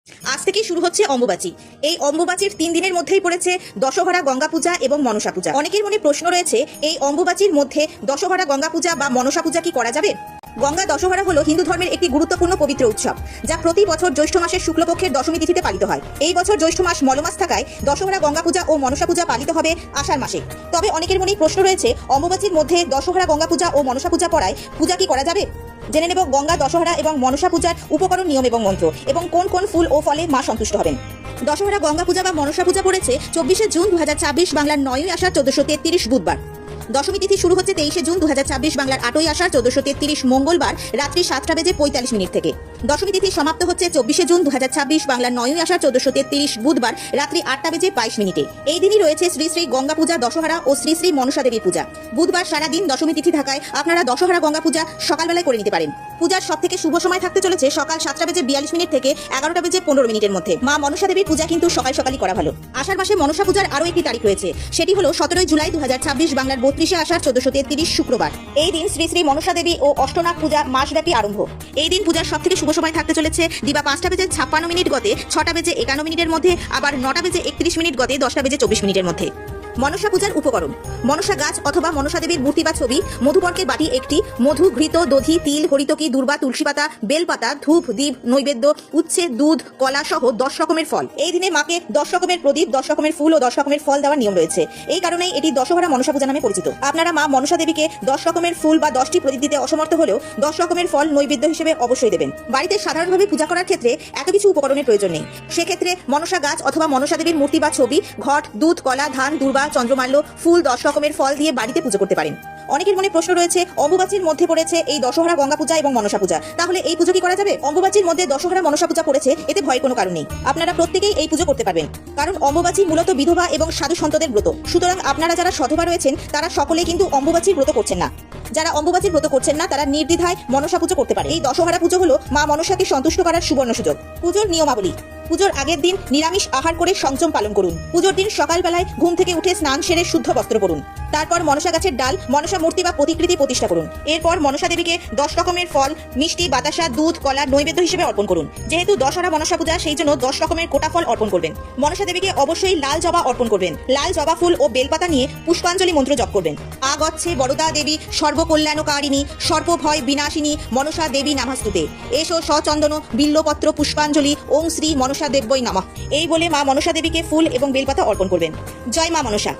আজ থেকেই শুরু হচ্ছে অম্বুবাচী। এই অম্বুবাচীর 3 দিনের মধ্যেই পড়েছে দশহরা গঙ্গা পূজা এবং মনসা পূজা। অনেকের মনে প্রশ্ন রয়েছে, এই অম্বুবাচীর মধ্যে দশহরা গঙ্গা পূজা বা মনসা পূজা কি করা যাবে? গঙ্গা দশহরা হলো হিন্দু ধর্মের একটি গুরুত্বপূর্ণ পবিত্র উৎসব, যা প্রতি বছর জ্যৈষ্ঠ মাসের শুক্লপক্ষের দশমী তিথিতে পালিত হয়। এই বছর জ্যৈষ্ঠ মাস মলমাস থাকায় দশহরা গঙ্গা পূজা ও মনসা পূজা পালিত হবে আষাঢ় মাসে। তবে অনেকের মনেই প্রশ্ন রয়েছে, অম্বুবাচীর মধ্যে দশহরা গঙ্গা পূজা ও মনসা পূজা পড়ায় পূজা কি করা যাবে? জেনে নেব গঙ্গা দশহরা এবং মনসা পূজার উপকরণ, নিয়ম এবং মন্ত্র, এবং কোন কোন ফুল ও ফলে মা সন্তুষ্ট হবেন। দশহরা গঙ্গা পূজা বা মনসা পূজা পড়েছে 24শে জুন 2026 বাংলার 9ই আষাঢ় 1433 বুধবার। দশমী তিথি শুরু হচ্ছে 23শে জুন 2026 বাংলার 8ই আষাঢ় 1433 মঙ্গলবার রাত্রি 7:45 থেকে। দশমী তিথি সমাপ্ত হচ্ছে 24শে জুন 2026 বাংলার 9ই আষাঢ় 1433 বুধবার রাত্রি 8:22। এই দিনই রয়েছে শ্রী শ্রী গঙ্গা পূজা দশহরা ও শ্রী শ্রী মনসা দেবীর পূজা। বুধবার সারাদিন দশমী তিথি থাকায় আপনারা দশহরা গঙ্গা পূজা সকালবেলায় করে নিতে পারেন। পূজার সবথেকে শুভ সময় থাকতে চলেছে সকাল 7:42 থেকে 11:15 মধ্যে। মা মনসা দেবীর পূজা কিন্তু সকাল সকালই করা ভালো। আষাঢ় মাসে মনসা পূজার আরও একটি তারিখ রয়েছে, সেটি হলো 17 জুলাই 2026 বাংলার 32শে আষাঢ় 1433 শুক্রবার। এই দিন শ্রী শ্রী মনসা দেবী ও অষ্টনাগ পূজা মাসব্যাপী আরম্ভ। এই দিন পূজার সবথেকে শুভ সময় থাকতে চলেছে দিবা 5:56 গতে 6:51 মধ্যে, আবার 9:31 গতে 10:24 মধ্যে। মনসা পূজার উপকরণ: মনসা গাছ অথবা মনসা দেবীর মূর্তি বা ছবি, মধুপর্কের বাটি একটি, মধু, ঘৃত, দধি, তিল, হরিতকি, দূর্বা, তুলসী পাতা, বেলপাতা, ধূপ, দীপ, নৈবেদ্য, উচ্ছে, দুধ, কলা সহ 10 রকমের ফল। এই দিনে মাকে 10 রকমের প্রদীপ, 10 রকমের ফুল ও 10 রকমের ফল দেওয়ার নিয়ম রয়েছে। এই কারণেই এটি দশহরা মনসা পূজা নামে পরিচিত। আপনারা মা মনসা দেবীকে 10 রকমের ফুল বা 10টি প্রদীপ দিতে অসমর্থ হলেও 10 রকমের ফল নৈবেদ্য হিসেবে অবশ্যই দেবেন। বাড়িতে সাধারণভাবে পূজা করার ক্ষেত্রে এত কিছু উপকরণের প্রয়োজন নেই। সেক্ষেত্রে মনসা গাছ অথবা মনসা দেবীর মূর্তি বা ছবি, ঘট, দুধ, কলা, ধান, দূর্বা, চন্দ্রমাল্য, ফুল 10 রকমের ফল দিয়ে বাড়িতে পুজো করতে পারেন। অনেকের মনে প্রশ্ন রয়েছে, অম্বুবাচীর মধ্যে পড়েছে এই দশহরা গঙ্গা পূজা এবং মনসা পূজা, তাহলে এই পুজো কি করা যাবে? অম্বুবাচীর মধ্যে দশহরা মনসা পূজা পড়েছে, এতে ভয়ের কোনো কারণ নেই। আপনারা প্রত্যেকেই এই পুজো করতে পারবেন, কারণ অম্বুবাচী মূলত বিধবা এবং সাধু সন্তদের ব্রত। সুতরাং আপনারা যারা সধবা রয়েছেন তারা সকলেই কিন্তু অম্বুবাচীর ব্রত করছেন না। যারা অম্বুবাচীর ব্রত করছেন না তারা নির্দ্বিধায় মনসা পুজো করতে পারে। এই দশহরা পুজো হলো মা মনসাকে সন্তুষ্ট করার সুবর্ণ সুযোগ। পুজোর নিয়মাবলী: পুজোর আগের দিন নিরামিষ আহার করে সংযম পালন করুন। পুজোর দিন সকালবেলায় ঘুম থেকে উঠে স্নান সেরে শুদ্ধ বস্ত্র পরুন। তারপর মনসা গাছের ডাল, মনসা মূর্তি বা প্রতিকৃতি প্রতিষ্ঠা করুন। এরপর মনসা দেবীকে 10 রকমের ফল, মিষ্টি, বাতাসা, দুধ, কলা নৈবেদ্য হিসেবে অর্পণ করুন। যেহেতু দশহরা মনসা পূজা, সেই জন্য 10 রকমের কোটা ফল অর্পণ করবেন। মনসা দেবীকে অবশ্যই লাল জবা অর্পণ করবেন। লাল জবা ফুল ও বেলপাতা নিয়ে পুষ্পাঞ্জলি মন্ত্র জপ করবেন। আগচ্ছে বরদা দেবী সর্বকল্যাণকারিণী সর্বভয় বিনাশিনী মনসা দেবী নামাস্তুতে। এসো সচন্দন বিল্লপত্র পুষ্পাঞ্জলি ওং শ্রী মনসা দেব্যই নমঃ। এই বলে মা মনসা দেবীকে ফুল এবং বেলপাতা অর্পণ করবেন। জয় মা মনসা।